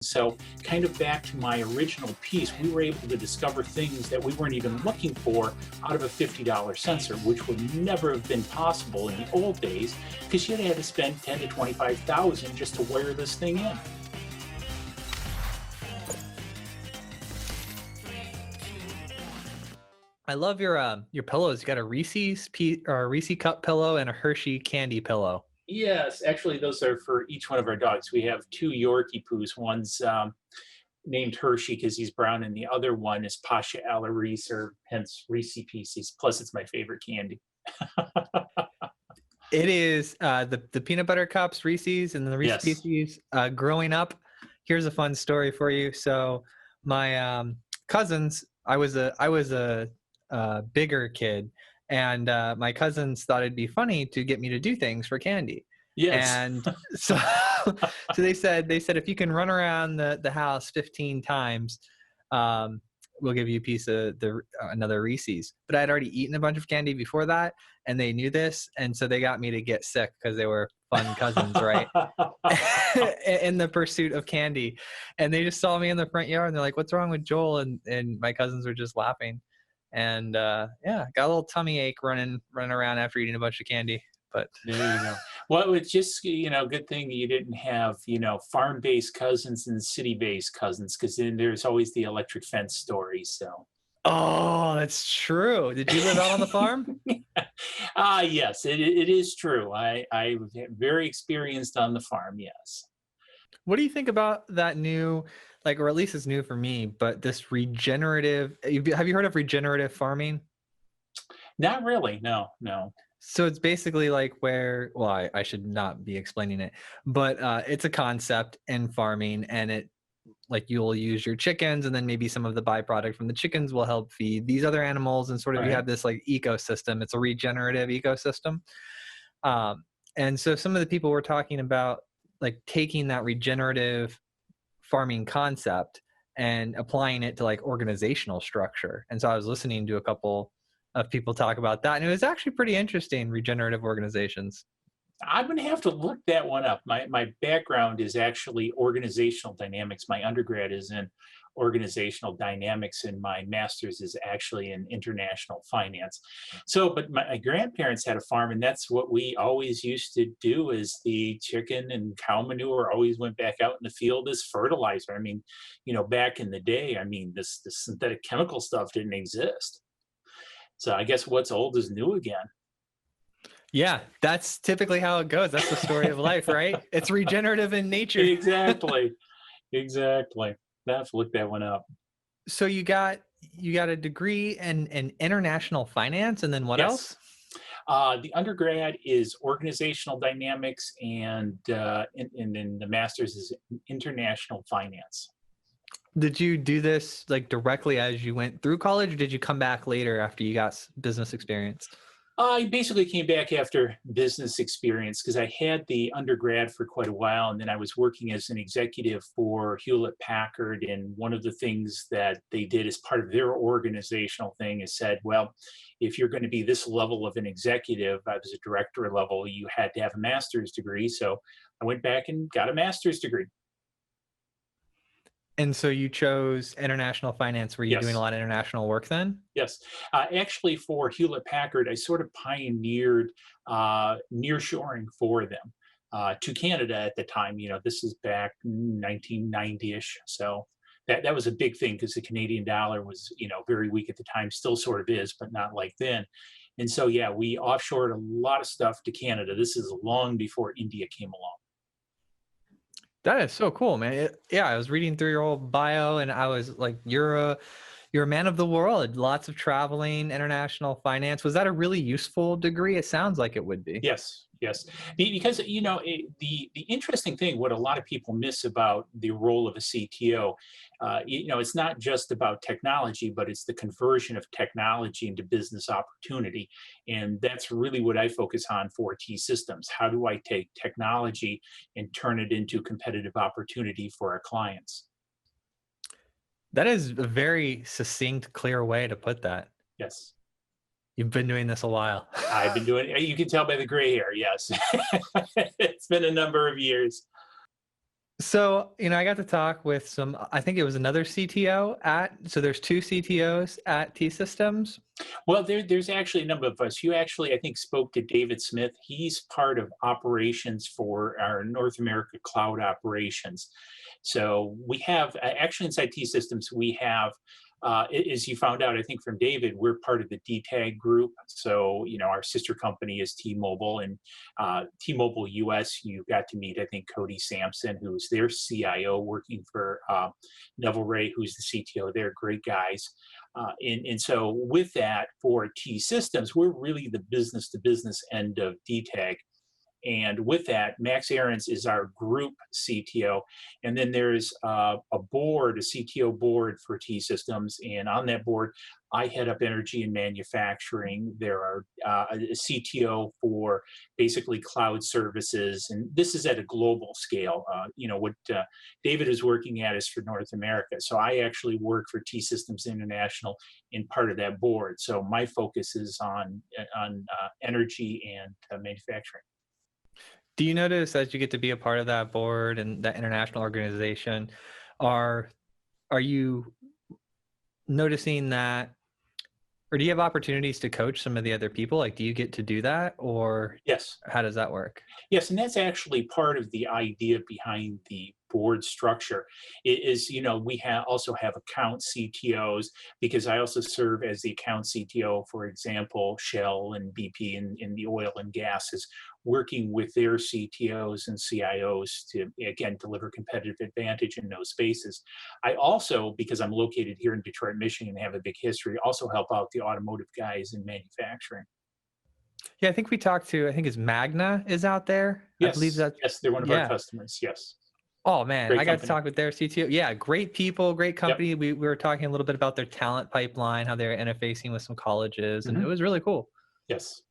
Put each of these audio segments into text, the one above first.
So kind of back to my original piece, we were able to discover things that we weren't even looking for out of a $50 sensor, which would never have been possible in the old days because you'd had to spend 10 to 25,000 just to wire this thing in. I love your pillows. You got a Reese's cup pillow and a Hershey candy pillow. Yes, actually, those are for each one of our dogs. We have two Yorkie poos. One's named Hershey because he's brown, and the other one is Pasha Ala Reese, or hence Reese Pieces. Plus, it's my favorite candy. It is the peanut butter cups, Reese's, and the Reese Pieces. Growing up, here's a fun story for you. So my cousins, I was a bigger kid. And my cousins thought it'd be funny to get me to do things for candy. Yes. And so they said if you can run around the house 15 times, we'll give you a piece of another Reese's. But I'd already eaten a bunch of candy before that, and they knew this, and so they got me to get sick because they were fun cousins, right? In the pursuit of candy. And they just saw me in the front yard, and they're like, "What's wrong with Joel?" And my cousins were just laughing. And got a little tummy ache running around after eating a bunch of candy. But there you go. Well, it's just, good thing you didn't have, farm-based cousins and city-based cousins, because then there's always the electric fence story. So. Oh, that's true. Did you live out on the farm? Yes, it is true. I'm very experienced on the farm. Yes. What do you think about that new, or at least it's new for me, but this regenerative, have you heard of regenerative farming? Not really. No. So it's basically I should not be explaining it, but it's a concept in farming, and it, you'll use your chickens, and then maybe some of the byproduct from the chickens will help feed these other animals, and sort of you have this ecosystem. It's a regenerative ecosystem. And so some of the people were talking about taking that regenerative farming concept and applying it to organizational structure. And so I was listening to a couple of people talk about that, and it was actually pretty interesting, regenerative organizations. I'm going to have to look that one up. My background is actually organizational dynamics. My undergrad is in organizational dynamics, and my master's is actually in international finance. So, but my grandparents had a farm, and that's what we always used to do. Is the chicken and cow manure always went back out in the field as fertilizer. I mean, back in the day, this synthetic chemical stuff didn't exist. So I guess what's old is new again. Yeah, that's typically how it goes. That's the story of life, right? It's regenerative in nature. Exactly. I have to look that one up. So you got a degree in international finance, and then what else? The undergrad is organizational dynamics, and then the master's is international finance. Did you do this directly as you went through college, or did you come back later after you got business experience? I basically came back after business experience because I had the undergrad for quite a while, and then I was working as an executive for Hewlett Packard. And one of the things that they did as part of their organizational thing is said, well, if you're going to be this level of an executive, I was a director level, you had to have a master's degree. So I went back and got a master's degree. And so you chose international finance. Were you doing a lot of international work then? Yes. Actually, for Hewlett Packard, I sort of pioneered nearshoring for them to Canada at the time. This is back 1990-ish. So that was a big thing because the Canadian dollar was, very weak at the time, still sort of is, but not like then. And so, we offshored a lot of stuff to Canada. This is long before India came along. That is so cool, man. I was reading through your whole bio, and I was like, you're a man of the world, lots of traveling, international finance. Was that a really useful degree? It sounds like it would be. Yes. Because, the interesting thing, what a lot of people miss about the role of a CTO, it's not just about technology, but it's the conversion of technology into business opportunity. And that's really what I focus on for T-Systems. How do I take technology and turn it into competitive opportunity for our clients? That is a very succinct, clear way to put that. Yes. You've been doing this a while. I've been doing it. You can tell by the gray hair. Yes. It's been a number of years. So, I got to talk with I think it was another CTO so there's two CTOs at T Systems. Well, there's actually a number of us. You actually, I think, spoke to David Smith. He's part of operations for our North America cloud operations. So we have actually inside T Systems, we have, as you found out, I think from David, we're part of the DTAG group. So, our sister company is T-Mobile, and T-Mobile US, you got to meet, I think, Cody Sampson, who's their CIO, working for Neville Ray, who's the CTO. They're great guys. And so with that, for T Systems, we're really the business to business end of DTAG. And with that, Max Ahrens is our group CTO. And then there's a board, a CTO board for T Systems. And on that board, I head up energy and manufacturing. There are a CTO for basically cloud services. And this is at a global scale. What David is working at is for North America. So I actually work for T Systems International in part of that board. So my focus is on energy and manufacturing. Do you notice as you get to be a part of that board and that international organization, are you noticing that, or do you have opportunities to coach some of the other people? Like, do you get to do that, or Yes. how does that work? Yes, and that's actually part of the idea behind the board structure. We also have account CTOs, because I also serve as the account CTO, for example, Shell and BP in the oil and gas is working with their CTOs and CIOs to, again, deliver competitive advantage in those spaces. I also, because I'm located here in Detroit, Michigan, and have a big history, also help out the automotive guys in manufacturing. Yeah, I think I think it's Magna is out there. I believe Yes, that. yes, they're one of our Yeah. customers. Yes, Oh man, I great got to company. talk with their CTO. Yeah, great people, great Yep. company. We were talking a little bit about their talent pipeline, how they're interfacing with some colleges, and it Mhm. was really cool. Yes,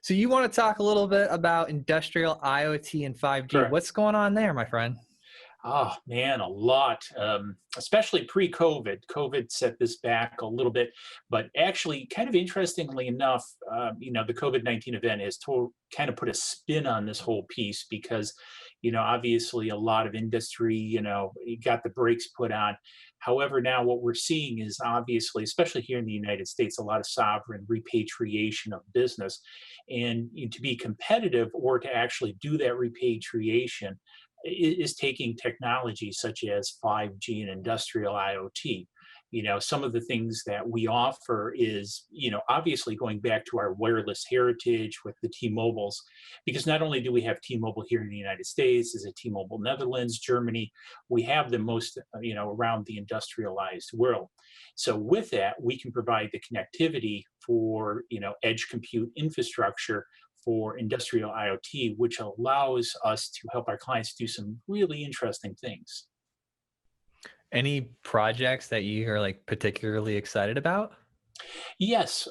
So you want to talk a little bit about industrial IoT and 5G. correct. What's going on there, my friend? Oh man, a lot, especially pre-COVID. COVID set this back a little bit, but actually, kind of interestingly enough, the COVID-19 event has kind of put a spin on this whole piece because, obviously, a lot of industry, got the brakes put on. However, now what we're seeing is obviously, especially here in the United States, a lot of sovereign repatriation of business, and to be competitive or to actually do that repatriation is taking technology such as 5G and industrial IoT. Some of the things that we offer is, obviously going back to our wireless heritage with the T-Mobiles, because not only do we have T-Mobile here in the United States, is it T-Mobile Netherlands, Germany, we have the most, around the industrialized world. So with that, we can provide the connectivity for, edge compute infrastructure for industrial IoT, which allows us to help our clients do some really interesting things. Any projects that you are like particularly excited about? Yes,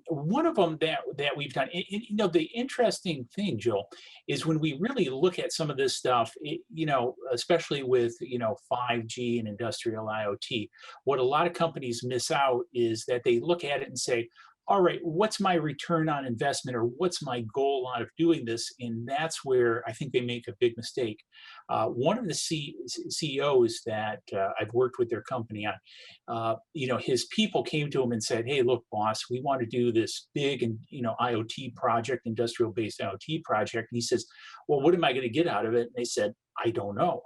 one of them that we've done. The interesting thing, Joel, is when we really look at some of this stuff. Especially with 5G and industrial IoT, what a lot of companies miss out is that they look at it and say, all right, what's my return on investment, or what's my goal out of doing this? And that's where I think they make a big mistake. One of the CEOs that I've worked with their company on, his people came to him and said, "Hey, look, boss, we want to do this big and IoT project, industrial-based IoT project." And he says, "Well, what am I going to get out of it?" And they said, "I don't know."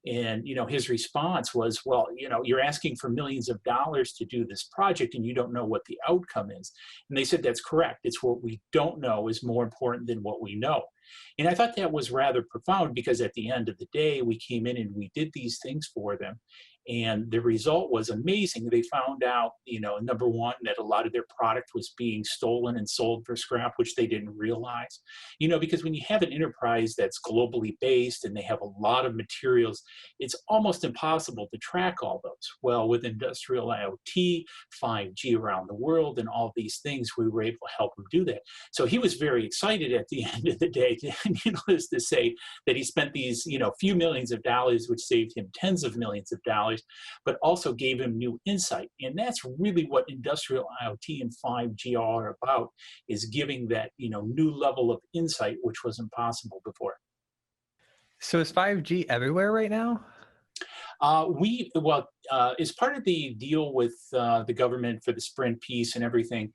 And his response was, "Well, you're asking for millions of dollars to do this project, and you don't know what the outcome is." And they said, "That's correct. It's what we don't know is more important than what we know." And I thought that was rather profound, because at the end of the day, we came in and we did these things for them. And the result was amazing. They found out, number one, that a lot of their product was being stolen and sold for scrap, which they didn't realize. Because when you have an enterprise that's globally based and they have a lot of materials, it's almost impossible to track all those. Well, with industrial IoT, 5G around the world, and all these things, we were able to help him do that. So he was very excited at the end of the day, needless to say, that he spent these, few millions of dollars, which saved him tens of millions of dollars, but also gave him new insight. And that's really what industrial IoT and 5G are about, is giving that, new level of insight, which was impossible before. So is 5G everywhere right now? As part of the deal with the government for the Sprint piece and everything,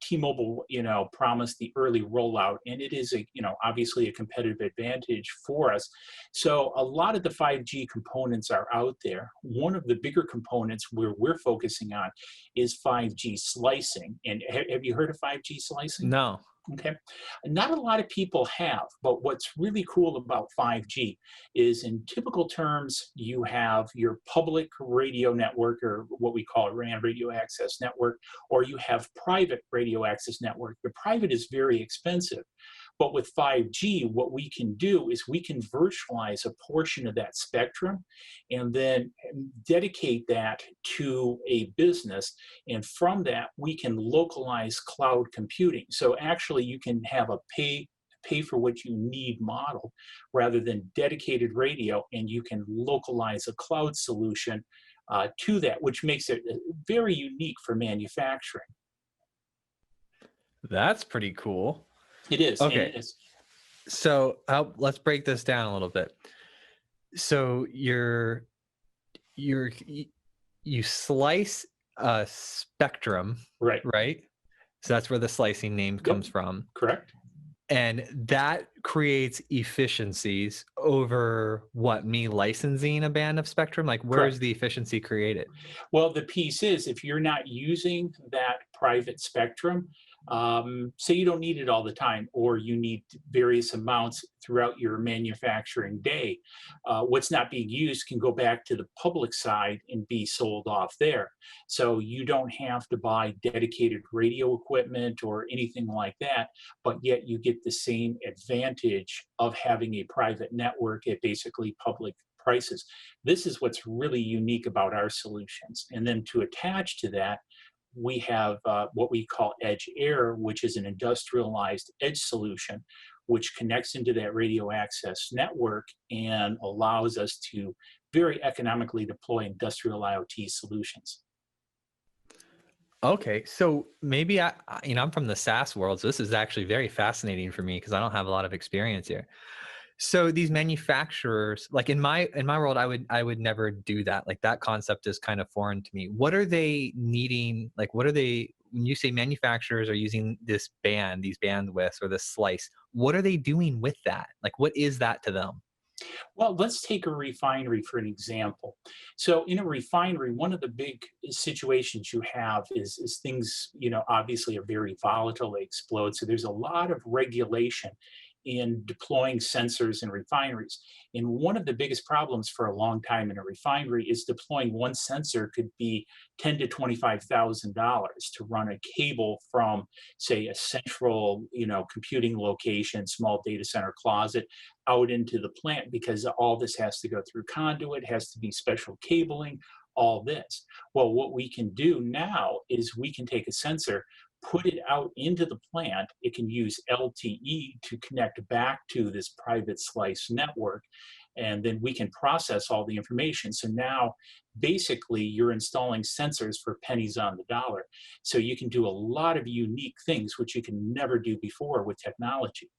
T-Mobile, promised the early rollout, and it is obviously a competitive advantage for us. So a lot of the 5G components are out there. One of the bigger components where we're focusing on is 5G slicing. And have you heard of 5G slicing? No. Okay. Not a lot of people have, but what's really cool about 5G is in typical terms, you have your public radio network, or what we call a RAN, radio access network, or you have private radio access network. The private is very expensive. But with 5G, what we can do is we can virtualize a portion of that spectrum and then dedicate that to a business. And from that, we can localize cloud computing. So actually, you can have a pay for what you need model rather than dedicated radio, and you can localize a cloud solution to that, which makes it very unique for manufacturing. That's pretty cool. It is. And Okay. it is. So let's break this down a little bit. So you slice a spectrum, Right. right? So that's where the slicing name comes from. Correct. And that creates efficiencies over me licensing a band of spectrum. Like, where is Correct. the efficiency created? Well, the piece is if you're not using that private spectrum, say you don't need it all the time, or you need various amounts throughout your manufacturing day, what's not being used can go back to the public side and be sold off there. So you don't have to buy dedicated radio equipment or anything like that, but yet you get the same advantage of having a private network at basically public prices. This is what's really unique about our solutions. And then to attach to that, we have what we call Edge Air, which is an industrialized edge solution, which connects into that radio access network and allows us to very economically deploy industrial IoT solutions. Okay, so maybe I'm from the SaaS world, so this is actually very fascinating for me because I don't have a lot of experience here. So these manufacturers, like in my world, I would never do that. Like, that concept is kind of foreign to me. What are they needing? Like, what are they, when you say manufacturers are using these bandwidths or this slice, what are they doing with that? Like, what is that to them? Well, let's take a refinery for an example. So in a refinery, one of the big situations you have is things, obviously are very volatile, they explode. So there's a lot of regulation in deploying sensors in refineries. And one of the biggest problems for a long time in a refinery is deploying one sensor could be $10,000 to $25,000 to run a cable from, say, a central, computing location, small data center closet, out into the plant, because all this has to go through conduit, has to be special cabling, all this. Well, what we can do now is we can take a sensor, put it out into the plant. It can use LTE to connect back to this private slice network, and then we can process all the information. So now basically you're installing sensors for pennies on the dollar. So you can do a lot of unique things which you can never do before with technology.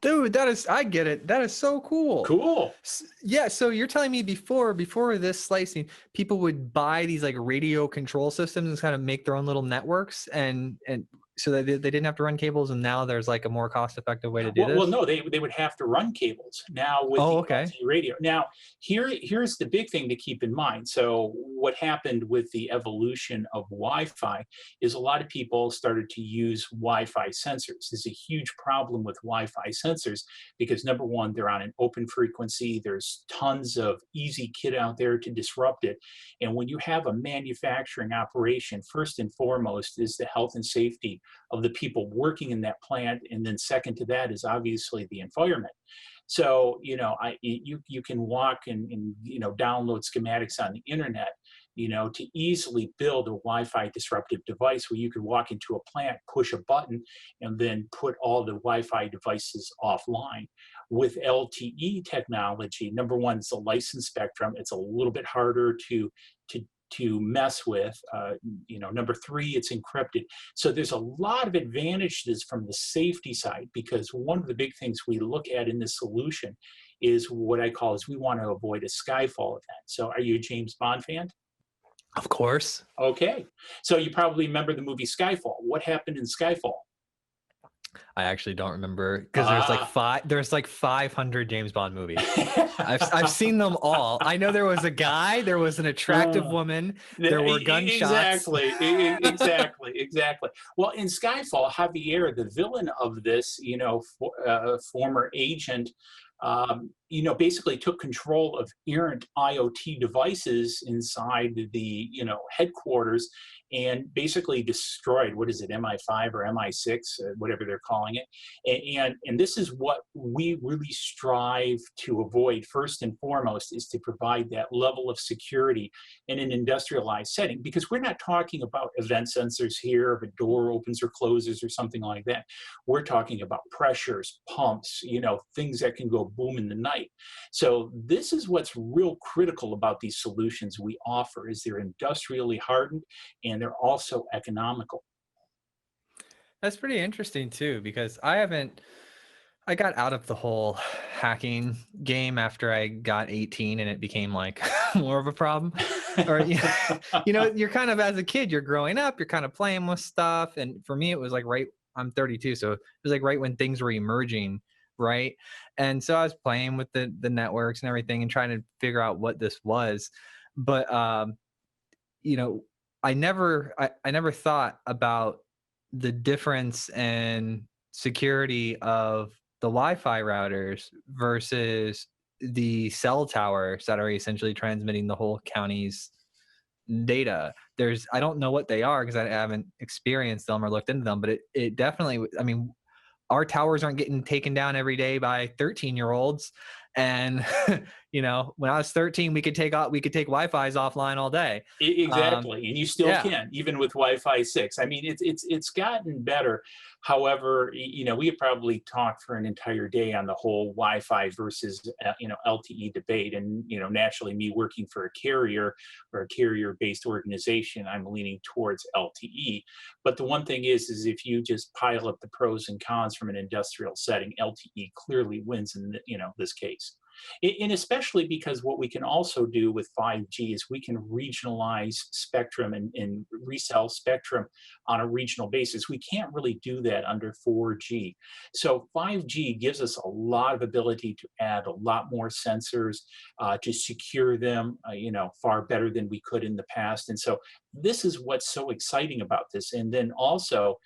Dude, I get it. That is so cool. Cool. Yeah. So you're telling me before this slicing, people would buy these like radio control systems and kind of make their own little networks, and so that they didn't have to run cables, and now there's like a more cost-effective way to do Well, this? no, they would have to run cables now with Oh, the okay. LTE radio. Now, here's the big thing to keep in mind. So what happened with the evolution of Wi-Fi is a lot of people started to use Wi-Fi sensors. There's a huge problem with Wi-Fi sensors because, number one, they're on an open frequency. There's tons of easy kit out there to disrupt it. And when you have a manufacturing operation, first and foremost is the health and safety of the people working in that plant, and then second to that is obviously the environment. So you can walk and download schematics on the internet, to easily build a Wi-Fi disruptive device where you could walk into a plant, push a button, and then put all the Wi-Fi devices offline. With LTE technology, number one, it's a licensed spectrum. It's a little bit harder to mess with. Number three, it's encrypted. So there's a lot of advantages from the safety side, because one of the big things we look at in this solution is what I call is we want to avoid a Skyfall event. So are you a James Bond fan? Of course. Okay. So you probably remember the movie Skyfall. What happened in Skyfall? I actually don't remember because Ah. there's like 500 James Bond movies. I've seen them all. I know there was a guy, there was an attractive Uh, woman, there were gunshots. exactly. Well, in Skyfall, Javier, the villain of this, former agent, basically took control of errant IoT devices inside the, headquarters, and basically destroyed, what is it, MI5 or MI6, whatever they're calling it. And this is what we really strive to avoid first and foremost, is to provide that level of security in an industrialized setting, because we're not talking about event sensors here, if a door opens or closes or something like that. We're talking about pressures, pumps, things that can go boom in the night. So this is what's real critical about these solutions we offer, is they're industrially hardened and they're also economical. That's pretty interesting too, because I got out of the whole hacking game after I got 18 and it became like more of a problem. Or you're kind of, as a kid, you're growing up, you're kind of playing with stuff. And for me, it was like I'm 32, so it was like right when things were emerging, right? And so I was playing with the networks and everything and trying to figure out what this was. But you know, I never thought about the difference in security of the Wi-Fi routers versus the cell towers that are essentially transmitting the whole county's data. I don't know what they are because I haven't experienced them or looked into them, but it definitely, I mean, our towers aren't getting taken down every day by 13-year-olds. And when I was 13, we could take Wi-Fi's offline all day. Exactly, and you still Yeah. can, even with Wi-Fi 6. I mean, it's gotten better. However, we could probably talk for an entire day on the whole Wi-Fi versus LTE debate. And naturally, me working for a carrier or a carrier-based organization, I'm leaning towards LTE. But the one thing is if you just pile up the pros and cons from an industrial setting, LTE clearly wins in this case. And especially because what we can also do with 5G is we can regionalize spectrum and resell spectrum on a regional basis. We can't really do that under 4G. So 5G gives us a lot of ability to add a lot more sensors, to secure them, far better than we could in the past. And so this is what's so exciting about this. And then also,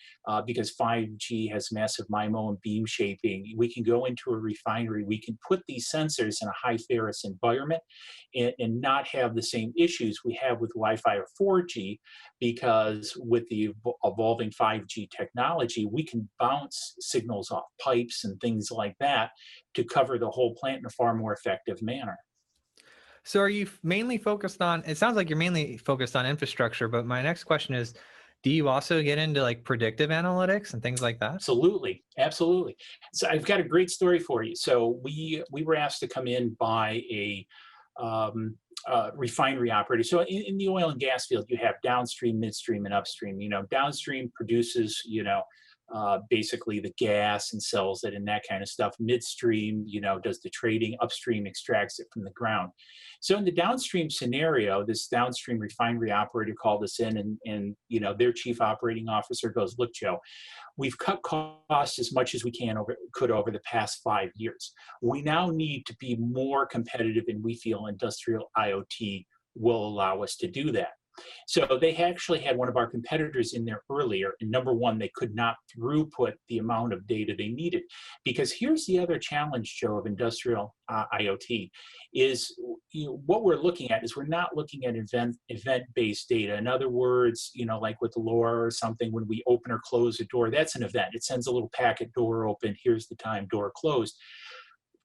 because 5G has massive MIMO and beam shaping, we can go into a refinery, we can put these sensors in a high Ferris environment and not have the same issues we have with Wi-Fi or 4G, because with the evolving 5G technology, we can bounce signals off pipes and things like that to cover the whole plant in a far more effective manner. So are you mainly focused on, it sounds like you're mainly focused on infrastructure, but my next question is, do you also get into like predictive analytics and things like that? Absolutely, absolutely. So I've got a great story for you. So we were asked to come in by a refinery operator. So in the oil and gas field, you have downstream, midstream, and upstream. Downstream produces basically the gas and sells it and that kind of stuff. Midstream, does the trading. Upstream extracts it from the ground. So in the downstream scenario, this downstream refinery operator called us in, and their chief operating officer goes, "Look, Joe, we've cut costs as much as we could over the past 5 years. We now need to be more competitive, and we feel industrial IoT will allow us to do that." So they actually had one of our competitors in there earlier, and number one, they could not throughput the amount of data they needed. Because here's the other challenge, Joe, of industrial IoT, is what we're looking at is we're not looking at event-based data. In other words, like with LoRa or something, when we open or close a door, that's an event. It sends a little packet, door open, here's the time, door closed.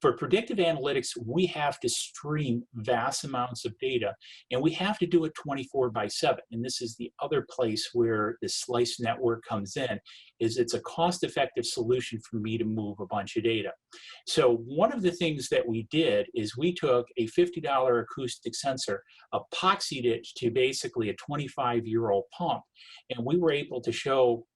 For predictive analytics, we have to stream vast amounts of data, and we have to do it 24/7. And this is the other place where the slice network comes in, is it's a cost-effective solution for me to move a bunch of data. So one of the things that we did is we took a $50 acoustic sensor, epoxied it to basically a 25-year-old pump, and we were able to show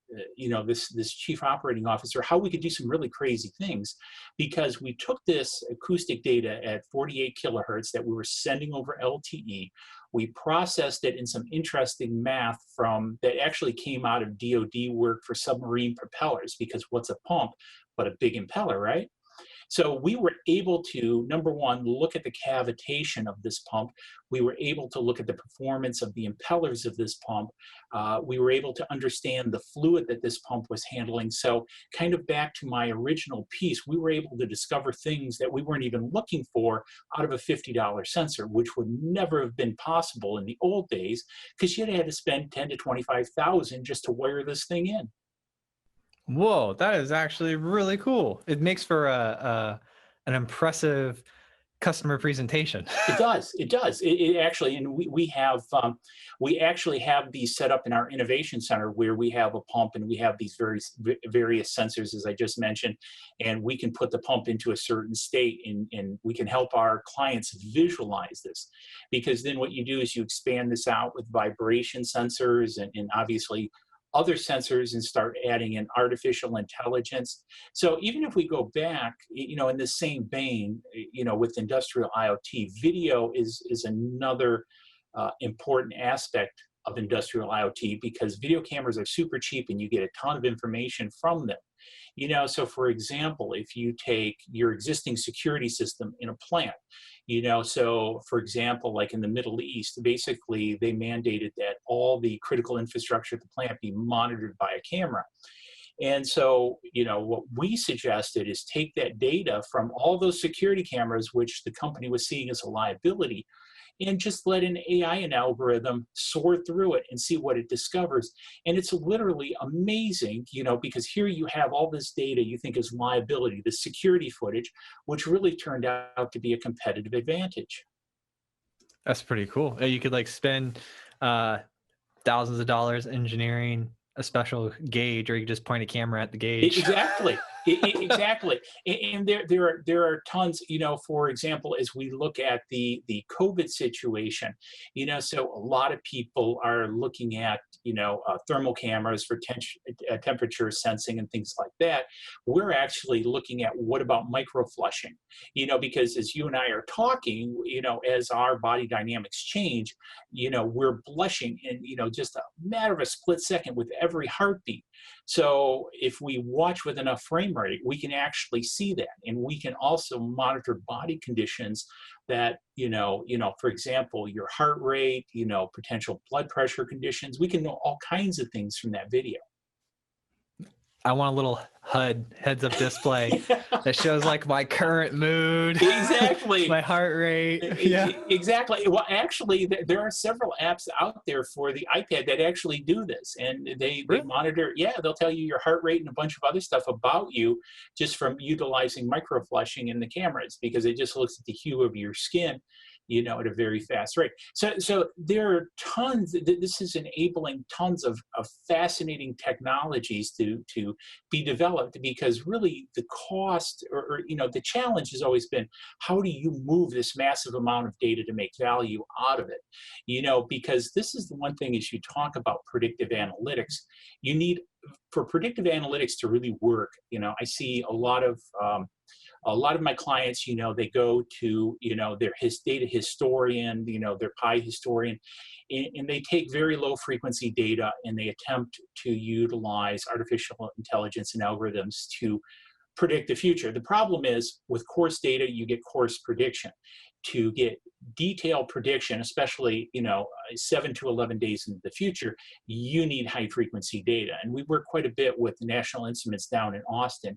this chief operating officer how we could do some really crazy things, because we took this acoustic data at 48 kilohertz that we were sending over LTE. We processed it in some interesting math from that actually came out of DoD work for submarine propellers, because what's a pump but a big impeller, right? So we were able to, number one, look at the cavitation of this pump. We were able to look at the performance of the impellers of this pump. We were able to understand the fluid that this pump was handling. So kind of back to my original piece, we were able to discover things that we weren't even looking for out of a $50 sensor, which would never have been possible in the old days, because you'd had to spend 10 to 25,000 just to wire this thing in. Whoa, that is actually really cool. It makes for an impressive customer presentation. It does. It does. It actually, and we actually have these set up in our innovation center, where we have a pump and we have these various sensors, as I just mentioned, and we can put the pump into a certain state, and we can help our clients visualize this, because then what you do is you expand this out with vibration sensors and obviously other sensors, and start adding in artificial intelligence. So even if we go back, in the same vein, with industrial IoT, video is another important aspect of industrial IoT, because video cameras are super cheap and you get a ton of information from them. So for example, if you take your existing security system in a plant, so for example, like in the Middle East, basically they mandated that all the critical infrastructure at the plant be monitored by a camera. And so, what we suggested is take that data from all those security cameras, which the company was seeing as a liability, and just let an AI and algorithm sort through it and see what it discovers. And it's literally amazing, because here you have all this data you think is liability, the security footage, which really turned out to be a competitive advantage. That's pretty cool. You could spend thousands of dollars engineering a special gauge, or you could just point a camera at the gauge. Exactly. Exactly. And there are tons, for example, as we look at the COVID situation, so a lot of people are looking at, thermal cameras for temperature sensing and things like that. We're actually looking at, what about micro flushing, because as you and I are talking, as our body dynamics change, we're blushing in, just a matter of a split second with every heartbeat. So if we watch with enough frame rate, we can actually see that. And we can also monitor body conditions that, for example, your heart rate, potential blood pressure conditions. We can know all kinds of things from that video. I want a little HUD, heads-up display, that shows my current mood. Exactly. My heart rate. Yeah. Exactly. Well, actually, there are several apps out there for the iPad that actually do this, and they monitor. Yeah, they'll tell you your heart rate and a bunch of other stuff about you just from utilizing micro flushing in the cameras, because it just looks at the hue of your skin, at a very fast rate. So there are tons. This is enabling tons of fascinating technologies to be developed, because really the cost or the challenge has always been, how do you move this massive amount of data to make value out of it? Because this is the one thing, as you talk about predictive analytics, you need, for predictive analytics to really work, I see a lot of my clients, they go to, their data historian, their Pi historian, and they take very low frequency data and they attempt to utilize artificial intelligence and algorithms to predict the future. The problem is, with coarse data, you get coarse prediction. To get detailed prediction, especially 7 to 11 days into the future, you need high frequency data. And we work quite a bit with the National Instruments down in Austin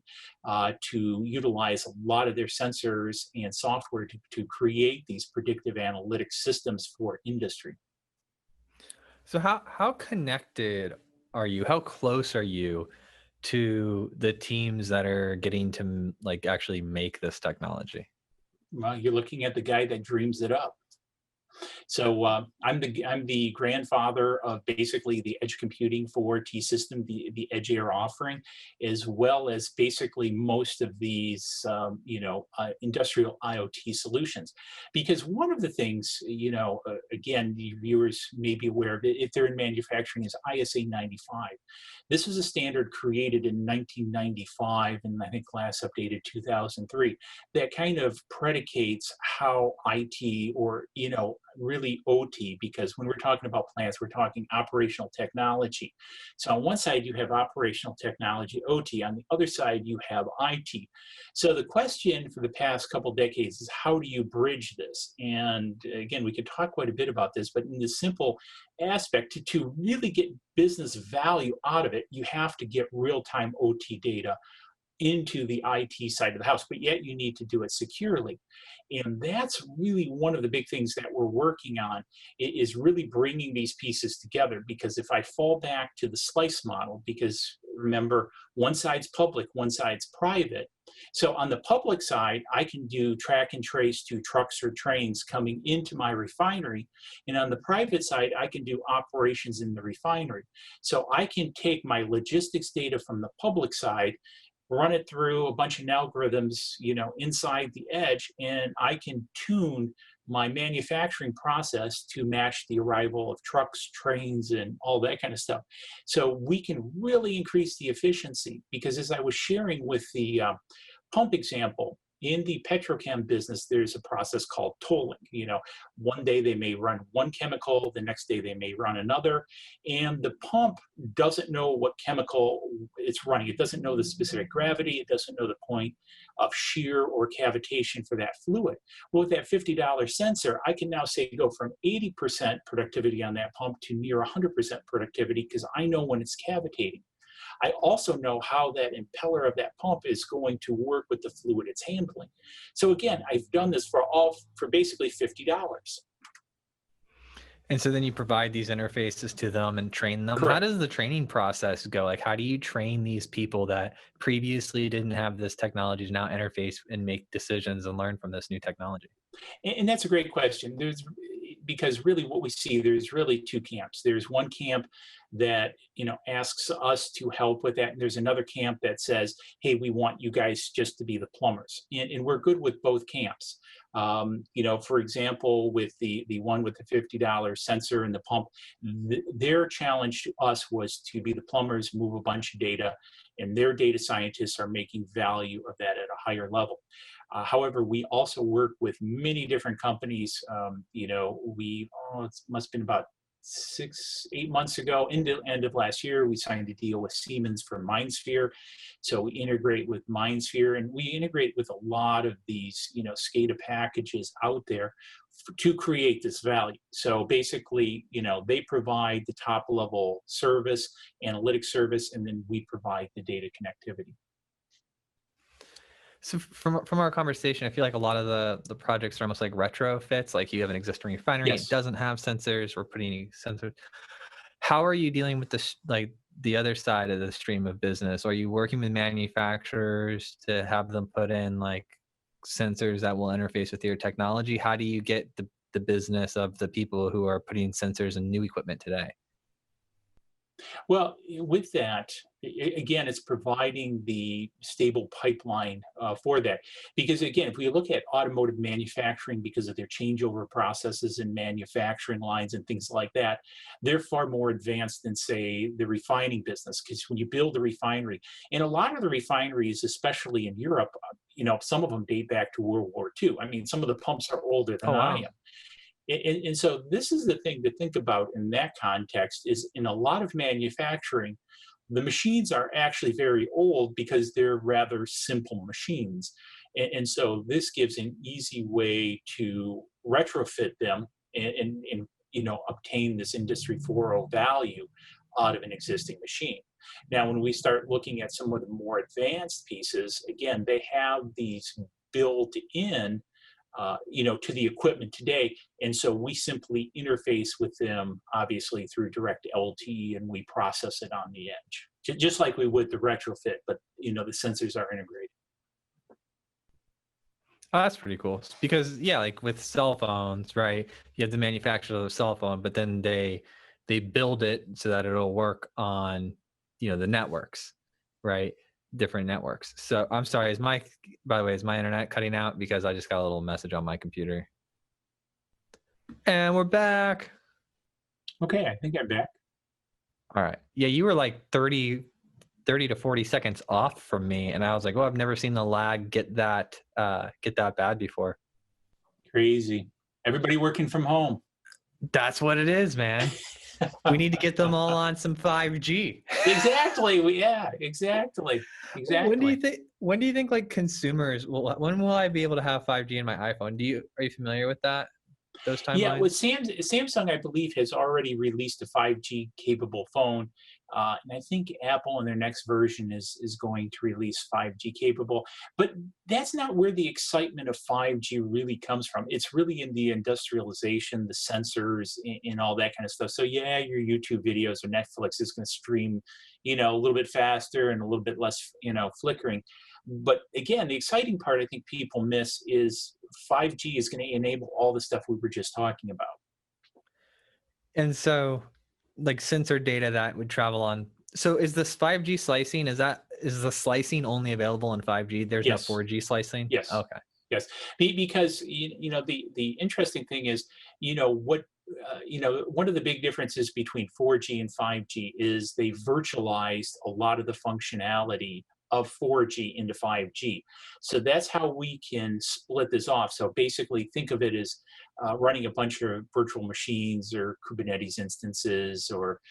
to utilize a lot of their sensors and software to create these predictive analytics systems for industry. So how connected are you? How close are you to the teams that are getting to actually make this technology? Well, you're looking at the guy that dreams it up. So I'm the grandfather of basically the edge computing for T System, the Edge Air offering, as well as basically most of these industrial IoT solutions. Because one of the things, again, the viewers may be aware of it if they're in manufacturing, is ISA 95. This was a standard created in 1995, and I think last updated 2003, that kind of predicates how IT, or really OT, because when we're talking about plants, we're talking operational technology. So on one side you have operational technology, OT. On the other side you have IT. So the question for the past couple decades is, how do you bridge this? And again, we could talk quite a bit about this, but in the simple aspect, to really get business value out of it, you have to get real-time OT data into the IT side of the house, but yet you need to do it securely. And that's really one of the big things that we're working on, is really bringing these pieces together. Because if I fall back to the slice model, because remember, one side's public, one side's private. So on the public side, I can do track and trace to trucks or trains coming into my refinery. And on the private side, I can do operations in the refinery. So I can take my logistics data from the public side, run it through a bunch of algorithms, inside the edge, and I can tune my manufacturing process to match the arrival of trucks, trains, and all that kind of stuff. So we can really increase the efficiency, because as I was sharing with the pump example, in the petrochem business, there's a process called tolling. One day they may run one chemical, the next day they may run another, and the pump doesn't know what chemical it's running. It doesn't know the specific gravity. It doesn't know the point of shear or cavitation for that fluid. Well, with that $50 sensor, I can now say go from 80% productivity on that pump to near 100% productivity, because I know when it's cavitating. I also know how that impeller of that pump is going to work with the fluid it's handling. So again, I've done this for basically $50. And so then you provide these interfaces to them and train them. Correct. How does the training process go? Like, how do you train these people that previously didn't have this technology to now interface and make decisions and learn from this new technology? And that's a great question. Because really what we see, there's really two camps. There's one camp that asks us to help with that, and there's another camp that says, hey, we want you guys just to be the plumbers. And we're good with both camps. For example, with the one with the $50 sensor and the pump, their challenge to us was to be the plumbers, move a bunch of data, and their data scientists are making value of that at a higher level. However, we also work with many different companies. It must have been about 6-8 months ago, end of last year, we signed a deal with Siemens for MindSphere. So we integrate with MindSphere, and we integrate with a lot of these, SCADA packages out there to create this value. So basically, they provide the top level service, analytics service, and then we provide the data connectivity. So from our conversation, I feel like a lot of the projects are almost like retrofits. Like, you have an existing refinery, it Yes. doesn't have sensors, we're putting sensors. How are you dealing with this, like the other side of the stream of business? Are you working with manufacturers to have them put in like sensors that will interface with your technology? How do you get the business of the people who are putting sensors in new equipment today? Well, with that, again, it's providing the stable pipeline for that. Because again, if we look at automotive manufacturing, because of their changeover processes and manufacturing lines and things like that, they're far more advanced than, say, the refining business. Because when you build a refinery, and a lot of the refineries, especially in Europe, some of them date back to World War II. I mean, some of the pumps are older than Oh, I wow. am. And so this is the thing to think about in that context, is in a lot of manufacturing, the machines are actually very old because they're rather simple machines. And so this gives an easy way to retrofit them and obtain this Industry 4.0 value out of an existing machine. Now, when we start looking at some of the more advanced pieces, again, they have these built in to the equipment today. And so we simply interface with them, obviously, through direct LTE, and we process it on the edge, just like we would the retrofit, but, the sensors are integrated. Oh, that's pretty cool. Because yeah, like with cell phones, right? You have the manufacturer of the cell phone, but then they build it so that it'll work on, the networks, right? Different networks. So I'm sorry, by the way, is my internet cutting out? Because I just got a little message on my computer. And we're back. Okay, I think I'm back. All right. Yeah, you were like 30 to 40 seconds off from me. And I was like, oh, I've never seen the lag get that bad before. Crazy. Everybody working from home. That's what it is, man. We need to get them all on some 5G. Exactly. Yeah, exactly. Exactly. When do you think like consumers when will I be able to have 5G in my iPhone? Are you familiar with those Yeah, with timelines? Samsung, I believe, has already released a 5G capable phone, and I think Apple in their next version is going to release 5G capable. But that's not where the excitement of 5G really comes from. It's really in the industrialization, the sensors, and all that kind of stuff. So yeah, your YouTube videos or Netflix is going to stream, a little bit faster and a little bit less, flickering. But again, the exciting part I think people miss is 5G is going to enable all the stuff we were just talking about. And so like sensor data that would travel on. So is this 5G slicing? Is the slicing only available in 5G? There's no Yes, 4G slicing? yes, Okay. yes. Because the interesting thing is, what one of the big differences between 4G and 5G is they virtualized a lot of the functionality of 4G into 5G. So that's how we can split this off. So basically, think of it as running a bunch of virtual machines or Kubernetes instances or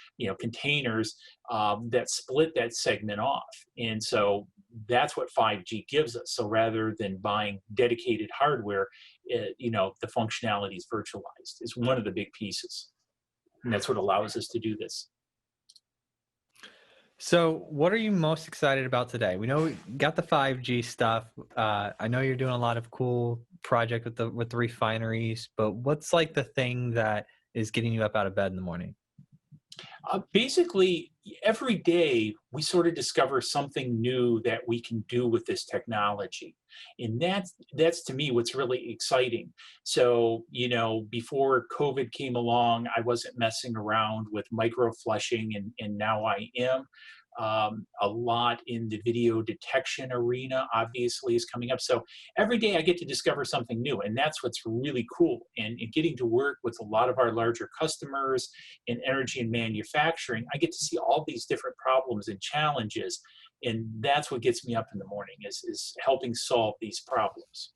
containers that split that segment off. And so that's what 5G gives us. So rather than buying dedicated hardware, the functionality is virtualized. Is one of the big pieces, and that's what allows us to do this. So, what are you most excited about today? We know we got the 5G stuff. I know you're doing a lot of cool project with the refineries, but what's like the thing that is getting you up out of bed in the morning? Basically, every day we sort of discover something new that we can do with this technology, and that's to me what's really exciting. So, before COVID came along, I wasn't messing around with micro flushing, and now I am. A lot in the video detection arena obviously is coming up. So every day I get to discover something new, and that's what's really cool. And getting to work with a lot of our larger customers in energy and manufacturing, I get to see all these different problems and challenges, and that's what gets me up in the morning is helping solve these problems.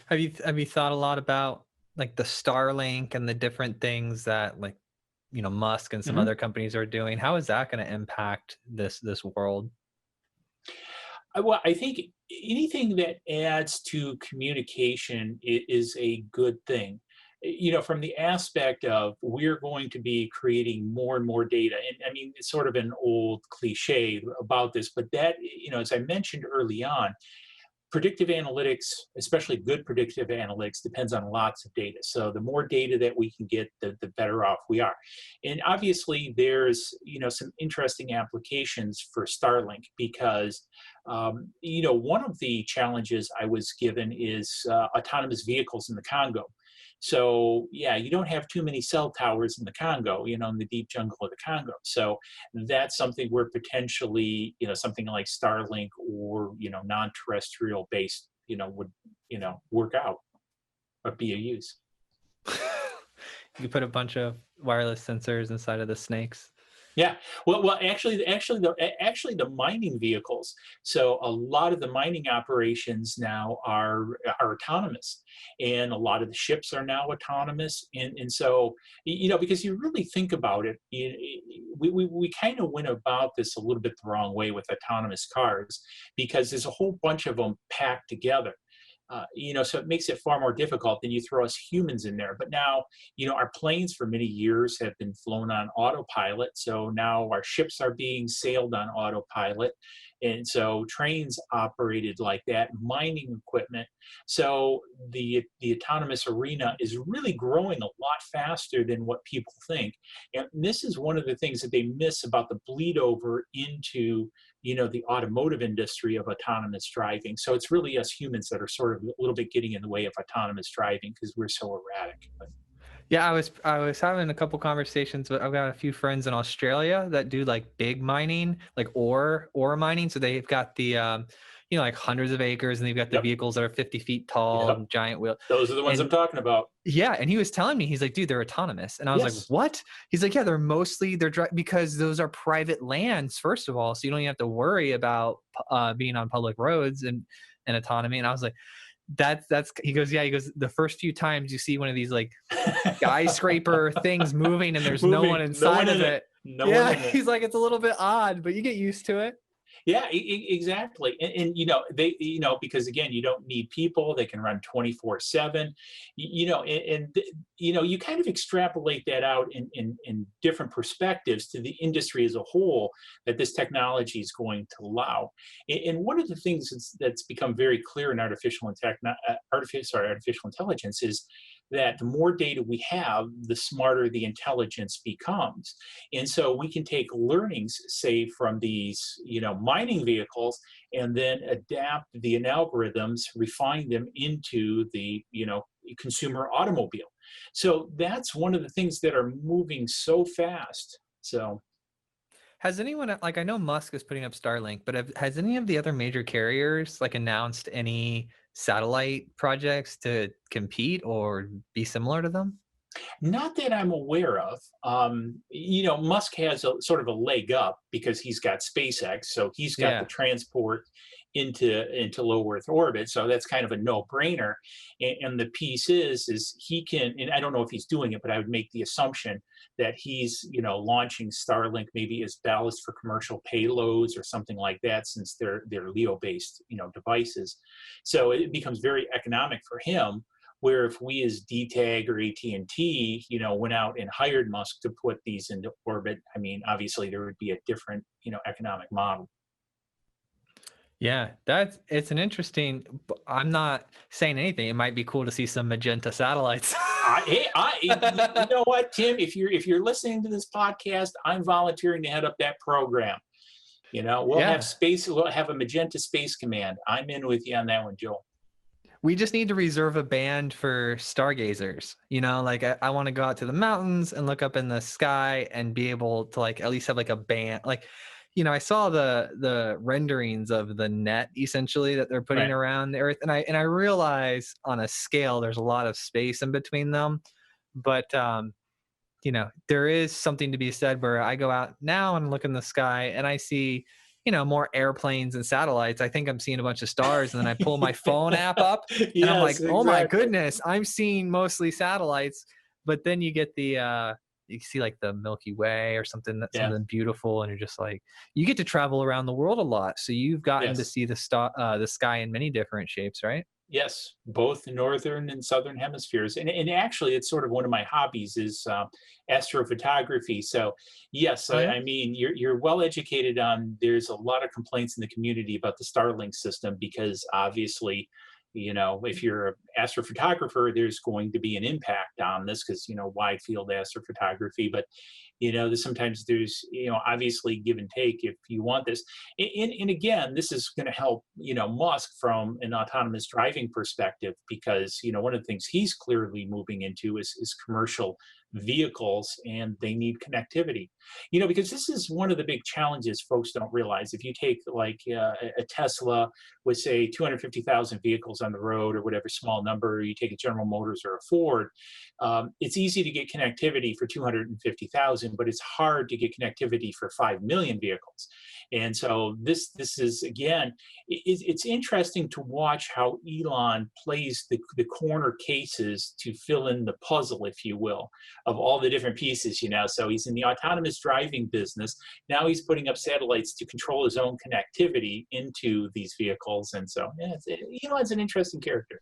Have you thought a lot about like the Starlink and the different things that like Musk and some Mhm. other companies are doing? How is that going to impact this world? Well, I think anything that adds to communication is a good thing. From the aspect of we're going to be creating more and more data. And I mean, it's sort of an old cliche about this, but that, as I mentioned early on, predictive analytics, especially good predictive analytics, depends on lots of data. So the more data that we can get, the better off we are. And obviously, there's some interesting applications for Starlink because one of the challenges I was given is autonomous vehicles in the Congo. So yeah, you don't have too many cell towers in the Congo, in the deep jungle of the Congo. So that's something where potentially, something like Starlink or, non-terrestrial based, would, work out or be a use. You put a bunch of wireless sensors inside of the snakes. Yeah. Well, actually, the mining vehicles. So a lot of the mining operations now are autonomous, and a lot of the ships are now autonomous. And so because you really think about it, we kind of went about this a little bit the wrong way with autonomous cars because there's a whole bunch of them packed together. So it makes it far more difficult than you throw us humans in there. But now, our planes for many years have been flown on autopilot. So now our ships are being sailed on autopilot. And so trains operated like that, mining equipment. So the autonomous arena is really growing a lot faster than what people think. And this is one of the things that they miss about the bleed over into, the automotive industry of autonomous driving. So it's really us humans that are sort of a little bit getting in the way of autonomous driving because we're so erratic. But Yeah, I was having a couple conversations, but I've got a few friends in Australia that do like big mining, like ore mining. So they've got the like hundreds of acres, and they've got the yep, vehicles that are 50 feet tall yep, and giant wheel. those are the ones I'm And talking about. yeah, and he was telling me, he's like, dude, they're autonomous. And I was like, Yes. what? He's like, yeah, because those are private lands, first of all. So you don't even have to worry about being on public roads and autonomy. And I was like, he goes, yeah, he goes, the first few times you see one of these like skyscraper things moving and there's no one Moving, no inside one of in it, it. no one Yeah, in it. he's like, it's a little bit odd, but you get used to it. Yeah, exactly. And they, because again, you don't need people. They can run 24/7. You kind of extrapolate that out in different perspectives to the industry as a whole that this technology is going to allow. And one of the things that's become very clear in artificial intelligence is that the more data we have, the smarter the intelligence becomes. And so we can take learnings, say, from these, mining vehicles, and then adapt the algorithms, refine them into the, consumer automobile. So that's one of the things that are moving so fast. So Has anyone, like, I know Musk is putting up Starlink, but has any of the other major carriers like announced any satellite projects to compete or be similar to them? not that I'm aware of. Musk has a sort of a leg up because he's got SpaceX, so he's got the Yeah. transport into low Earth orbit. So that's kind of a no-brainer. And the piece is he can, and I don't know if he's doing it, but I would make the assumption that he's launching Starlink maybe as ballast for commercial payloads or something like that, since they're LEO-based devices. So it becomes very economic for him, where if we as DTAG or AT&T, went out and hired Musk to put these into orbit, I mean, obviously there would be a different, economic model. Yeah, it's an interesting. I'm not saying anything. It might be cool to see some magenta satellites. You know what, Tim? If you're listening to this podcast, I'm volunteering to head up that program. We'll have Yeah, space. We'll have a magenta space command. I'm in with you on that one, Joel. we just need to reserve a band for stargazers. Like I want to go out to the mountains and look up in the sky and be able to like at least have like a band. Like, I saw the renderings of the net essentially that they're putting Right. around the Earth, and I realize on a scale there's a lot of space in between them, but there is something to be said where I go out now and look in the sky and I see, more airplanes and satellites. I think I'm seeing a bunch of stars. And then I pull my phone app up and I'm like, Yes, oh my exactly. goodness, I'm seeing mostly satellites. But then you get you see like the Milky Way or Yeah. something beautiful. And you're just like, you get to travel around the world a lot. So you've gotten to Yes. see the sky in many different shapes, right? Yes, both the northern and southern hemispheres, and actually, it's sort of one of my hobbies is astrophotography. So, yes, Oh I, yeah. I mean you're well educated on. There's a lot of complaints in the community about the Starlink system because obviously, if you're an astrophotographer, there's going to be an impact on this because wide field astrophotography, but sometimes there's obviously give and take if you want this. And again, this is going to help Musk from an autonomous driving perspective because one of the things he's clearly moving into is commercial vehicles, and they need connectivity. Because this is one of the big challenges folks don't realize. If you take like a Tesla with say 250,000 vehicles on the road or whatever small number, or you take a General Motors or a Ford, it's easy to get connectivity for 250,000, but it's hard to get connectivity for 5 million vehicles. And so this is again, it's interesting to watch how Elon plays the corner cases to fill in the puzzle, if you will, of all the different pieces. So he's in the autonomous driving business. Now he's putting up satellites to control his own connectivity into these vehicles. And so yeah, Elon's an interesting character.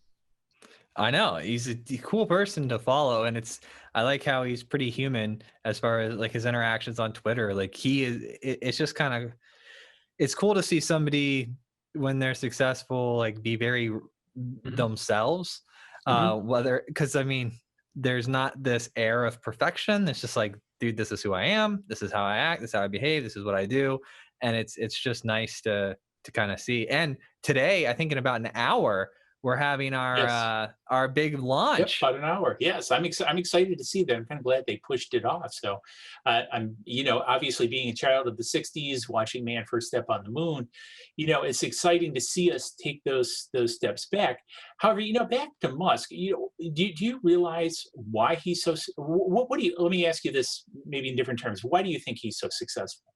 I know he's a cool person to follow, and I like how he's pretty human as far as like his interactions on Twitter. Like he is, it's just kind of it's cool to see somebody when they're successful, like be very Mhm, themselves. mhm. Whether, because I mean, there's not this air of perfection. It's just like, dude, this is who I am. This is how I act. This is how I behave. This is what I do, and it's just nice to kind of see. And today, I think in about an hour, we're having Yes. our big Yep, launch. about an hour. Yes, I'm excited to see that. I'm kind of glad they pushed it off. So, I'm, obviously being a child of the '60s, watching Man First Step on the Moon, it's exciting to see us take those steps back. However, back to Musk. Do you realize why he's so? What do you? Let me ask you this, maybe in different terms. Why do you think he's so successful?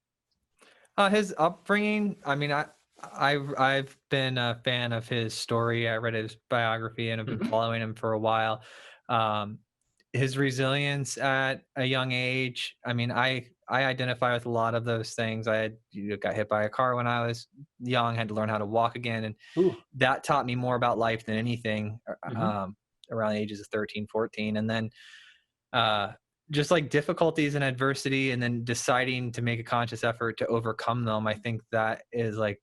His upbringing. I mean, I've been a fan of his story. I read his biography and have been Hmm. following him for a while. Um, his resilience at a young age. I mean, I identify with a lot of those things. I had, got hit by a car when I was young, had to learn how to walk again, and Ooh. that taught me more about life than anything. Hmm. Around the ages of 13, 14, and then uh, just like difficulties and adversity, and then deciding to make a conscious effort to overcome them. I think that is like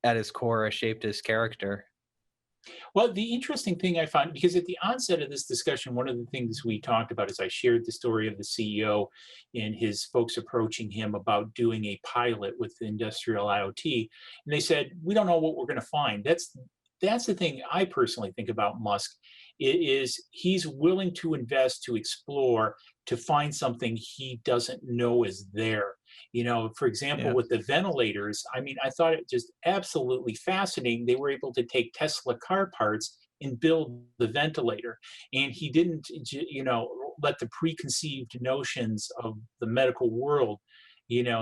at his core has shaped his character. Well, the interesting thing I found, because at the onset of this discussion, one of the things we talked about is I shared the story of the CEO and his folks approaching him about doing a pilot with industrial IoT. And they said, we don't know what we're going to find. That's the thing I personally think about Musk is he's willing to invest, to explore, to find something he doesn't know is there. For example, Yeah. with the ventilators, I mean, I thought it just absolutely fascinating. They were able to take Tesla car parts and build the ventilator. And he didn't, let the preconceived notions of the medical world,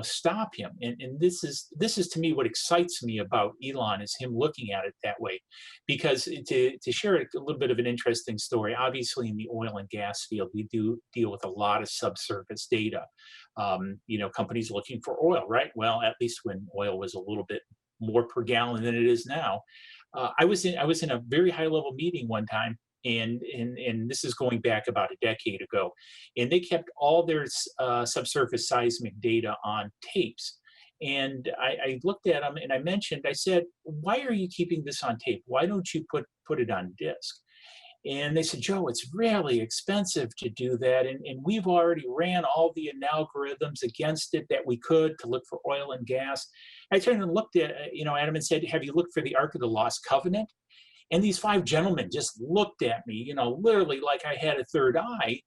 stop him. And this is to me what excites me about Elon is him looking at it that way. Because to share a little bit of an interesting story, obviously in the oil and gas field, we do deal with a lot of subsurface data. Companies looking for oil, right? Well, at least when oil was a little bit more per gallon than it is now. I was in a very high level meeting one time, and this is going back about a decade ago, and they kept all their subsurface seismic data on tapes. And I looked at them and I said, why are you keeping this on tape? Why don't you put it on disk? And they said, Joe, it's really expensive to do that. And we've already ran all the algorithms against it that we could to look for oil and gas. I turned and looked at him and said, have you looked for the Ark of the Lost Covenant? And these five gentlemen just looked at me, literally like I had a third eye.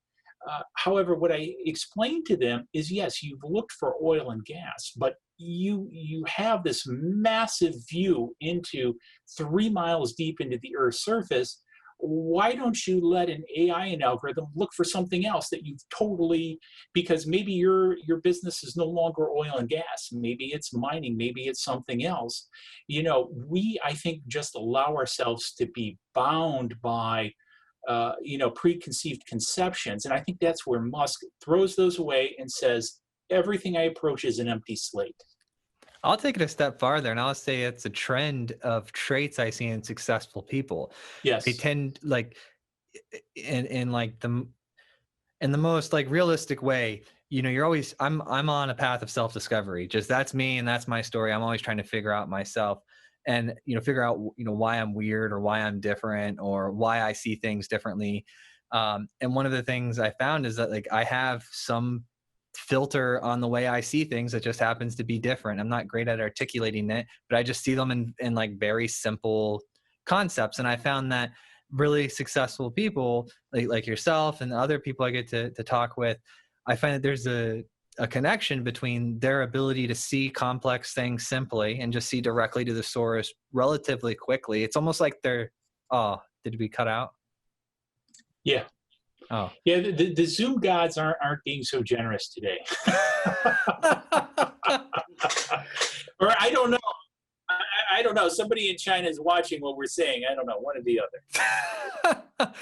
However, what I explained to them is, yes, you've looked for oil and gas, but you have this massive view into 3 miles deep into the Earth's surface. Why don't you let an AI and algorithm look for something else that you've totally, because maybe your business is no longer oil and gas, maybe it's mining, maybe it's something else. We, I think, just allow ourselves to be bound by preconceived conceptions. And I think that's where Musk throws those away and says, everything I approach is an empty slate. I'll take it a step farther and I'll say it's a trend of traits I see in successful people. They Yes. tend like in like in the most like realistic way, you're always I'm on a path of self-discovery. Just that's me and that's my story. I'm always trying to figure out myself and figure out why I'm weird or why I'm different or why I see things differently. And one of the things I found is that like I have some filter on the way I see things that just happens to be different. I'm not great at articulating it, but I just see them in like very simple concepts. And I found that really successful people like yourself and other people I get to talk with, I find that there's a connection between their ability to see complex things simply and just see directly to the source relatively quickly. It's almost like they're, oh, did we cut out? Yeah. Oh. Yeah. The Zoom gods aren't being so generous today. Or I don't know. I don't know. Somebody in China is watching what we're saying. I don't know. One or the other.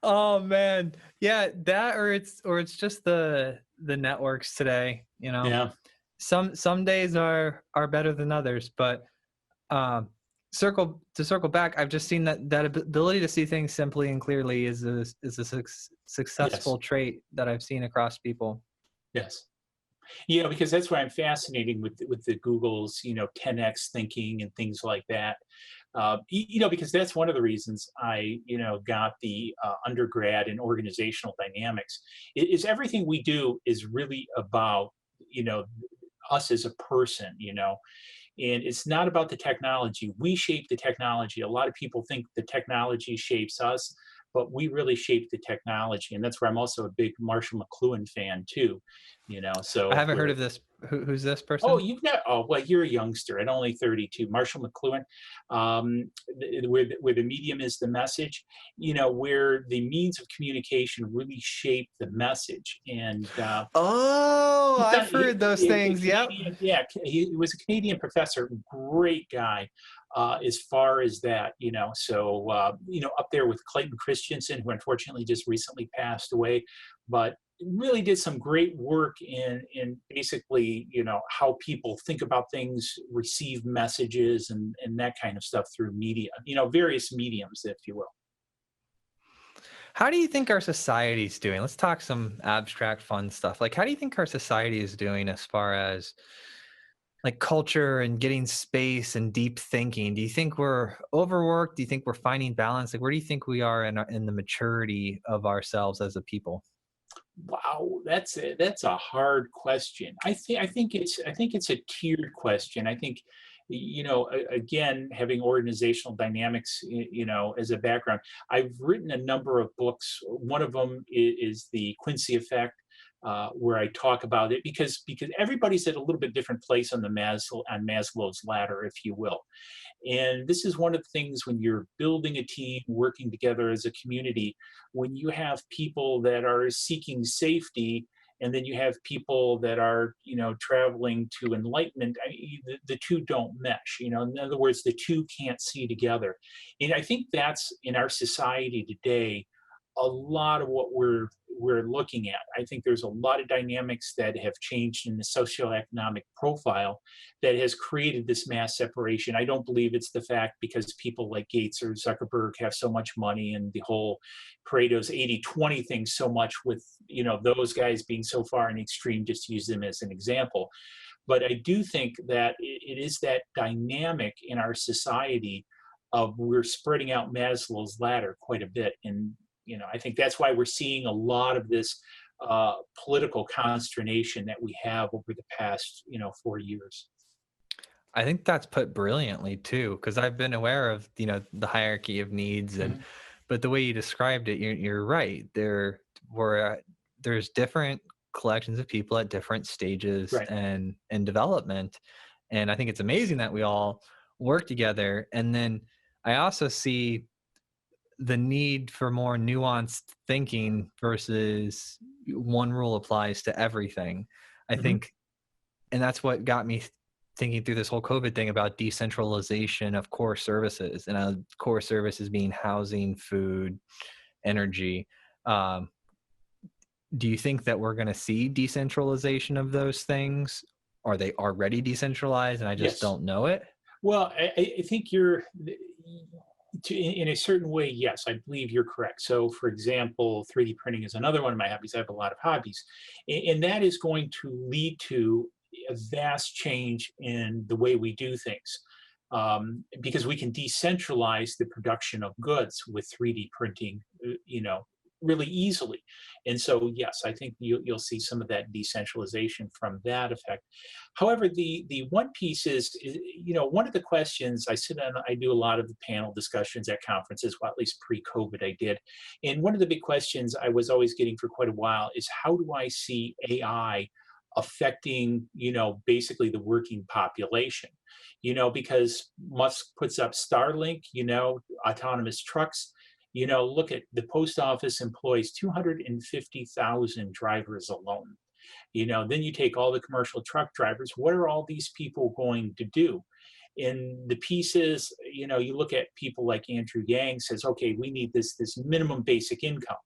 Oh man. Yeah, that or it's just the networks today, Yeah. Some days are better than others, but um circle back, I've just seen that ability to see things simply and clearly is a Yes. successful trait that I've seen across people. Yes. Because that's why I'm fascinating with the Google's, 10x thinking and things like that. Because that's one of the reasons I, got the undergrad in organizational dynamics. Is everything we do is really about, you know, us as a person, and it's not about the technology. We shape the technology. A lot of people think the technology shapes us, but we really shape the technology. And that's where I'm also a big Marshall McLuhan fan too, I so haven't heard we're, of this. Who's this oh, person? you've got, oh, well, you're a youngster at only 32. Marshall McLuhan, where the medium is the message, where the means of communication really shape the message. And Oh, he's I've done, heard those a things. Yep. Canadian, yeah, he was a Canadian professor, great guy. As far as that, so, up there with Clayton Christensen, who unfortunately just recently passed away, but really did some great work in basically, how people think about things, receive messages, and that kind of stuff through media, various mediums, if you will. How do you think our society is doing? Let's talk some abstract, fun stuff. Like, how do you think our society is doing as far as like culture and getting space and deep thinking? Do you think we're overworked? Do you think we're finding balance? Like, where do you think we are in the maturity of ourselves as a people? Wow, that's a hard question. I think it's a tiered question. I think, again, having organizational dynamics, as a background, I've written a number of books. One of them is the Quincy effect, where I talk about it because everybody's at a little bit different place on the Maslow's ladder, if you will. And this is one of the things when you're building a team, working together as a community, when you have people that are seeking safety, and then you have people that are, traveling to enlightenment, the two don't mesh. In other words, the two can't see together. And I think that's in our society today a lot of what we're looking at. I think there's a lot of dynamics that have changed in the socioeconomic profile that has created this mass separation. I don't believe it's the fact because people like Gates or Zuckerberg have so much money and the whole Pareto's 80-20 thing so much with, those guys being so far in the extreme, just to use them as an example. But I do think that it is that dynamic in our society of we're spreading out Maslow's ladder quite a bit. And I think that's why we're seeing a lot of this political consternation that we have over the past, 4 years. I think that's put brilliantly too, because I've been aware of the hierarchy of needs, and Mhm. but the way you described it, you're right. There's different collections of people at different stages Right. and development, and I think it's amazing that we all work together. And then I also see the need for more nuanced thinking versus one rule applies to everything. I Hmm. think, and that's what got me thinking through this whole COVID thing about decentralization of core services, and core services being housing, food, energy. Um, do you think that we're going to see decentralization of those things? Are they already decentralized and I just Yes. don't know it? Well, I think in a certain way, yes, I believe you're correct. So, for example, 3D printing is another one of my hobbies. I have a lot of hobbies, and that is going to lead to a vast change in the way we do things. Because we can decentralize the production of goods with 3D printing, really easily. And so, yes, I think you'll see some of that decentralization from that effect. However, the one piece is, one of the questions I do a lot of the panel discussions at conferences, well, at least pre-COVID I did. And one of the big questions I was always getting for quite a while is how do I see AI affecting, basically the working population? Because Musk puts up Starlink, autonomous trucks. Look at the post office employs 250,000 drivers alone. Then you take all the commercial truck drivers. What are all these people going to do? In the pieces, you look at people like Andrew Yang says, okay, we need this minimum basic income.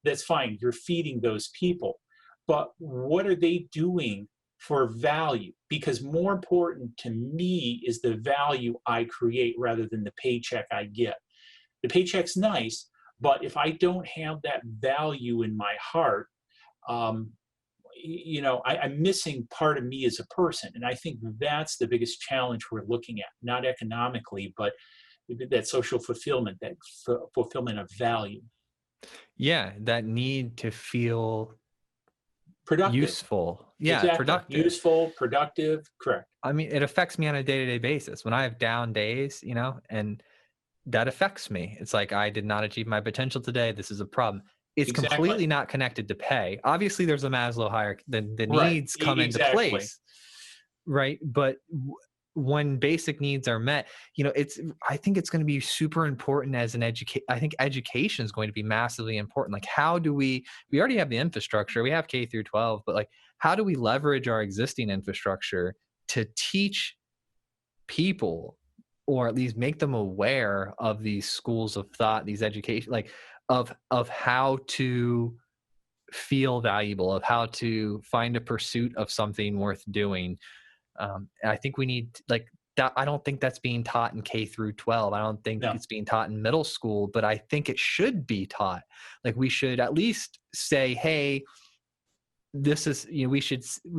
That's fine. You're feeding those people. But what are they doing for value? Because more important to me is the value I create rather than the paycheck I get. The paycheck's nice, but if I don't have that value in my heart, um, I'm missing part of me as a person. And I think that's the biggest challenge we're looking at, not economically, but that social fulfillment, that fulfillment of value. Yeah, that need to feel Productive. useful. Yeah, Exactly. productive. Useful, productive. Correct. I mean, it affects me on a day-to-day basis. When I have down days, and that affects me. It's like, I did not achieve my potential today. This is a problem. It's Exactly. completely not connected to pay. Obviously, there's a Maslow hierarchy. The Right. needs come into Exactly. place, right? But when basic needs are met, I think it's going to be super important as an I think education is going to be massively important. Like, how do we already have the infrastructure, we have K through 12, but like, how do we leverage our existing infrastructure to teach people, or at least make them aware of these schools of thought, these education, like, of how to feel valuable, of how to find a pursuit of something worth doing. And I think we need, like, that. I don't think that's being taught in K through 12. I don't think No. it's being taught in middle school, but I think it should be taught. Like, we should at least say, hey, this is, we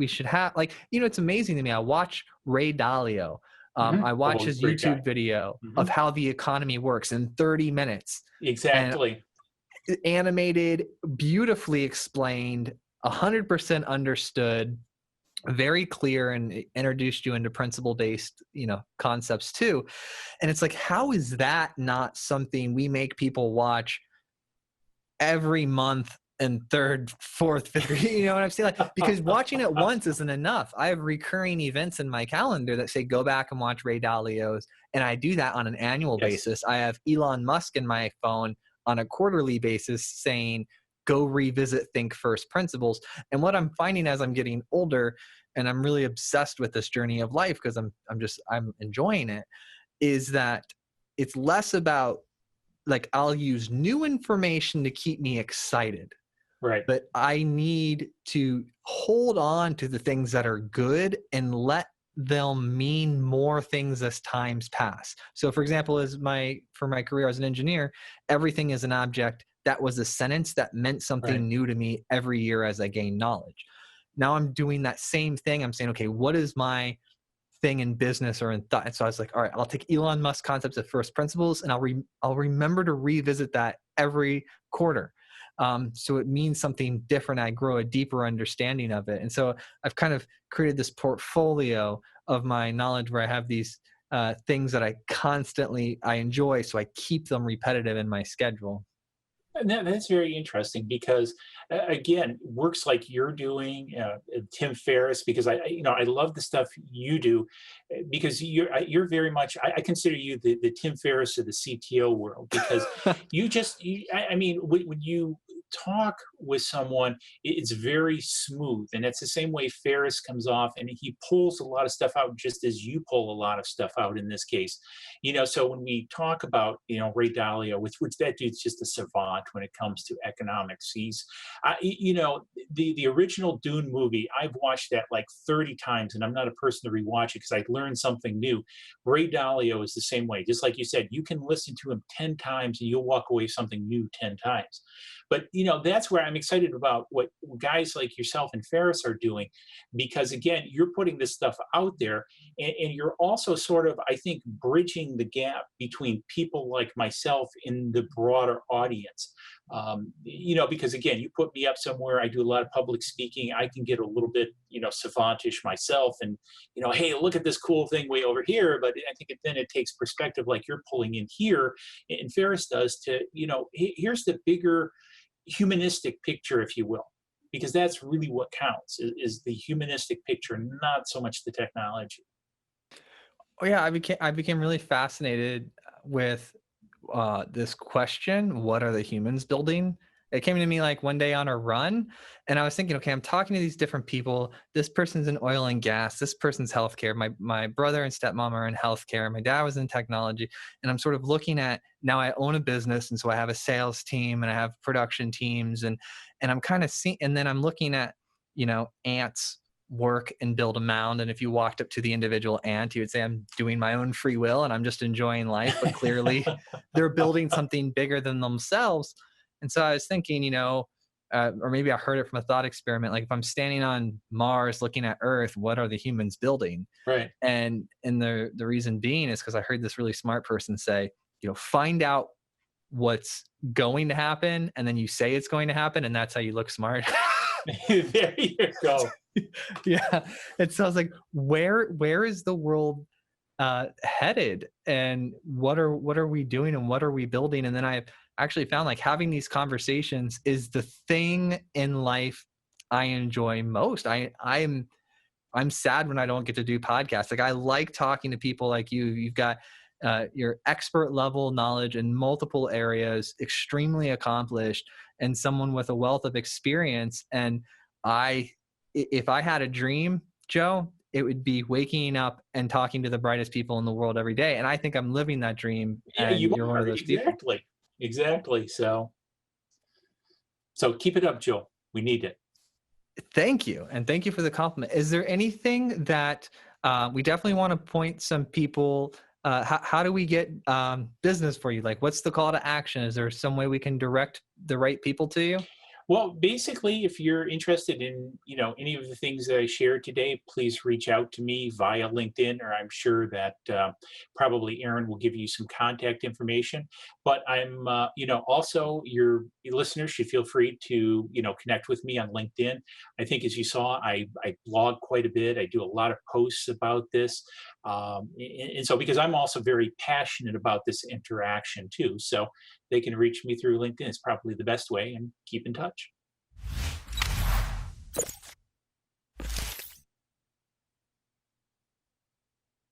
should have, like, it's amazing to me. I watch Ray Dalio. I watch Oh, his great guy. YouTube video of Hmm. how the economy works in 30 minutes, and Exactly. animated, beautifully explained, 100% understood, very clear, and it introduced you into principle based, concepts too. And it's like, how is that not something we make people watch every month and third, fourth, fifth grade? You know what I'm saying? Like, because watching it once isn't enough. I have recurring events in my calendar that say, go back and watch Ray Dalio's. And I do that on an annual Yes. basis. I have Elon Musk in my phone on a quarterly basis saying, go revisit Think First Principles. And what I'm finding as I'm getting older, and I'm really obsessed with this journey of life because I'm enjoying it, is that it's less about, like, I'll use new information to keep me excited, Right. but I need to hold on to the things that are good and let them mean more things as times pass. So, for example, for my career as an engineer, everything is an object. That was a sentence that meant Right. something new to me every year as I gained knowledge. Now I'm doing that same thing. I'm saying, okay, what is my thing in business or in thought? And so I was like, all right, I'll take Elon Musk concepts of first principles, and I'll remember to revisit that every quarter. So it means something different. I grow a deeper understanding of it. And so I've kind of created this portfolio of my knowledge where I have these things that I enjoy. So I keep them repetitive in my schedule. And that's very interesting because, again, works like you're doing, Tim Ferriss, because I love the stuff you do, because you're very much, I consider you the Tim Ferriss of the CTO world, because I mean, when you talk with someone, it's very smooth, and it's the same way Ferriss comes off, and he pulls a lot of stuff out, just as you pull a lot of stuff out in this case. So when we talk about, Ray Dalio, which that dude's just a savant when it comes to economics. He's, the original Dune movie, I've watched that like 30 times, and I'm not a person to rewatch it because I learned something new. Ray Dalio is the same way. Just like you said, you can listen to him 10 times and you'll walk away with something new 10 times. But, that's where I'm excited about what guys like yourself and Ferris are doing, because again, you're putting this stuff out there, and you're also sort of, I think, bridging the gap between people like myself in the broader audience. Because again, you put me up somewhere, I do a lot of public speaking, I can get a little bit, savantish myself, and, hey, look at this cool thing way over here. But I think then it takes perspective like you're pulling in here, and Ferris does, to, here's the bigger humanistic picture, if you will, because that's really what counts, is the humanistic picture, not so much the technology. Oh yeah, I became really fascinated with this question: what are the humans building? It came to me like one day on a run, and I was thinking, okay, I'm talking to these different people. This person's in oil and gas. This person's healthcare. My brother and stepmom are in healthcare. My dad was in technology, and I'm sort of looking at, now I own a business, and so I have a sales team and I have production teams, and I'm kind of seeing, and then I'm looking at, ants work and build a mound. And if you walked up to the individual ant, you would say, I'm doing my own free will and I'm just enjoying life. But clearly they're building something bigger than themselves. And so I was thinking, or maybe I heard it from a thought experiment. Like if I'm standing on Mars looking at Earth, what are the humans building? Right. And the reason being is because I heard this really smart person say, find out what's going to happen, and then you say it's going to happen, and that's how you look smart. There you go. Yeah. And so I was like, where is the world headed, and what are we doing, and what are we building? And then I actually found like having these conversations is the thing in life I enjoy most. I'm sad when I don't get to do podcasts. Like I like talking to people like you. You've got your expert level knowledge in multiple areas, extremely accomplished, and someone with a wealth of experience. And if I had a dream, Joe, it would be waking up and talking to the brightest people in the world every day. And I think I'm living that dream. Yeah, And you you're one are. of those people. Exactly. Exactly. So keep it up, Joe. We need it. Thank you. And thank you for the compliment. Is there anything that we definitely want to point some people? How do we get business for you? Like, what's the call to action? Is there some way we can direct the right people to you? Well, basically, if you're interested in, any of the things that I shared today, please reach out to me via LinkedIn, or I'm sure that probably Aaron will give you some contact information. But I'm, also your listeners should feel free to, connect with me on LinkedIn. I think, as you saw, I blog quite a bit. I do a lot of posts about this, and so because I'm also very passionate about this interaction too, so they can reach me through LinkedIn. It's probably the best way, and keep in touch.